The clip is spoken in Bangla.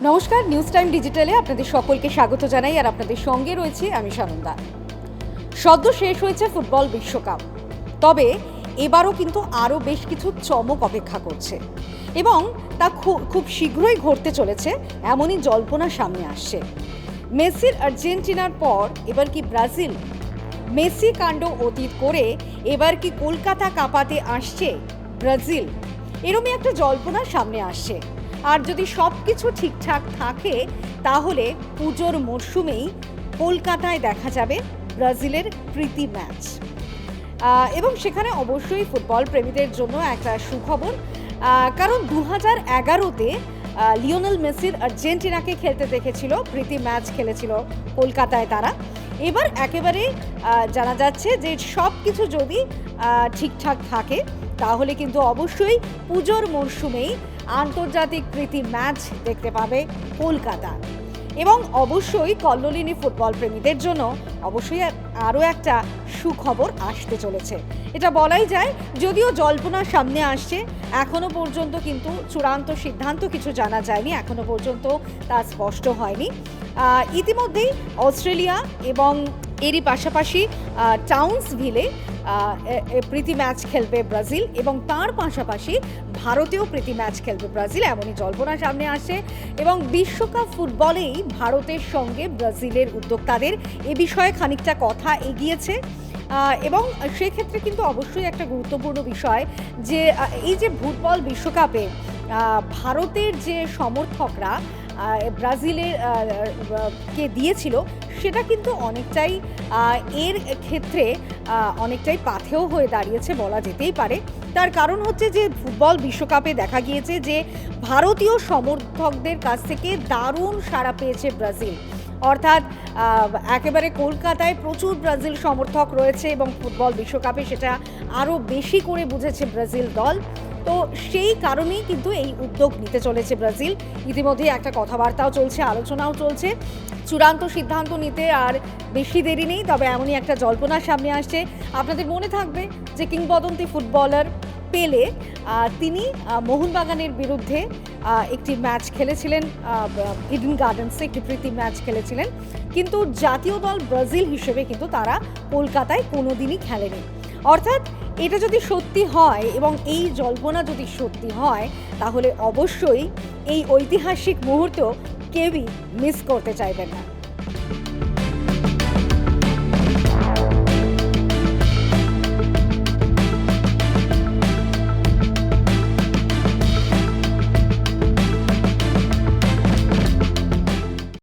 নমস্কার, নিউজ টাইম ডিজিটালে আপনাদের সকলকে স্বাগত জানাই। আর আপনাদের সঙ্গে রয়েছে আমি সানন্দা। সদ্য শেষ হয়েছে ফুটবল বিশ্বকাপ, তবে এবারও কিন্তু আরও বেশ কিছু চমক অপেক্ষা করছে এবং তা খুব শীঘ্রই ঘটতে চলেছে, এমনই জল্পনা সামনে আসছে। মেসির আর্জেন্টিনার পর এবার কি ব্রাজিল? মেসি কাণ্ড অতীত করে এবার কি কলকাতা কাঁপাতে আসছে ব্রাজিল? এরমই একটা জল্পনা সামনে আসছে। আর যদি সব কিছু ঠিকঠাক থাকে তাহলে পুজোর মরশুমেই কলকাতায় দেখা যাবে ব্রাজিলের প্রীতি ম্যাচ, এবং সেখানে অবশ্যই ফুটবল প্রেমীদের জন্য একটা সুখবর, কারণ 2011-তে লিওনেল মেসির আর্জেন্টিনাকে খেলতে দেখেছিল, প্রীতি ম্যাচ খেলেছিল কলকাতায় তারা। এবার একেবারে জানা যাচ্ছে যে সব কিছু যদি ঠিকঠাক থাকে তাহলে কিন্তু অবশ্যই পুজোর মরশুমেই আন্তর্জাতিক প্রীতি ম্যাচ দেখতে পাবে কলকাতা। এবং অবশ্যই কল্লোলিনী ফুটবল প্রেমীদের জন্য অবশ্যই আরও একটা সুখবর আসতে চলেছে, এটা বলাই যায়। যদিও জল্পনা সামনে আসছে, এখনও পর্যন্ত কিন্তু চূড়ান্ত সিদ্ধান্ত কিছু জানা যায়নি, এখনও পর্যন্ত তা স্পষ্ট হয়নি। ইতিমধ্যেই অস্ট্রেলিয়া এবং এরই পাশাপাশি টাউন্সভিলে প্রীতি ম্যাচ খেলবে ব্রাজিল, এবং তার পাশাপাশি ভারতেও প্রীতি ম্যাচ খেলবে ব্রাজিল, এমনই জল্পনা সামনে আসে। এবং বিশ্বকাপ ফুটবলেই ভারতের সঙ্গে ব্রাজিলের উদ্যোক্তাদের এ বিষয়ে খানিকটা কথা এগিয়েছে, এবং সেক্ষেত্রে কিন্তু অবশ্যই একটা গুরুত্বপূর্ণ বিষয় যে এই যে ফুটবল বিশ্বকাপে ভারতের যে সমর্থকরা ব্রাজিলের কে দিয়েছিল, সেটা কিন্তু অনেকটাই এর ক্ষেত্রে অনেকটাই পাথেয় হয়ে দাঁড়িয়েছে বলা যেতেই পারে। তার কারণ হচ্ছে যে ফুটবল বিশ্বকাপে দেখা গিয়েছে যে ভারতীয় সমর্থকদের কাছ থেকে দারুণ সাড়া পেয়েছে ব্রাজিল, অর্থাৎ একেবারে কলকাতায় প্রচুর ব্রাজিল সমর্থক রয়েছে এবং ফুটবল বিশ্বকাপে সেটা আরও বেশি করে বুঝেছে ব্রাজিল দল। তো সেই কারণেই কিন্তু এই উদ্যোগ নিতে চলেছে ব্রাজিল। ইতিমধ্যেই একটা কথাবার্তাও চলছে, আলোচনাও চলছে, চূড়ান্ত সিদ্ধান্ত নিতে আর বেশি দেরি নেই। তবে এমনই একটা জল্পনার সামনে আসছে। আপনাদের মনে থাকবে যে কিংবদন্তি ফুটবলার পেলে তিনি মোহনবাগানের বিরুদ্ধে একটি ম্যাচ খেলেছিলেন, ইডেন গার্ডেন্সে একটি প্রীতি ম্যাচ খেলেছিলেন, কিন্তু জাতীয় দল ব্রাজিল হিসেবে কিন্তু তারা কলকাতায় কোনোদিনই খেলেনি। অর্থাৎ এটা যদি সত্যি হয় এবং এই জল্পনা যদি সত্যি হয় তাহলে অবশ্যই এই ঐতিহাসিক মুহূর্ত কেউই মিস করতে চাইবেন না।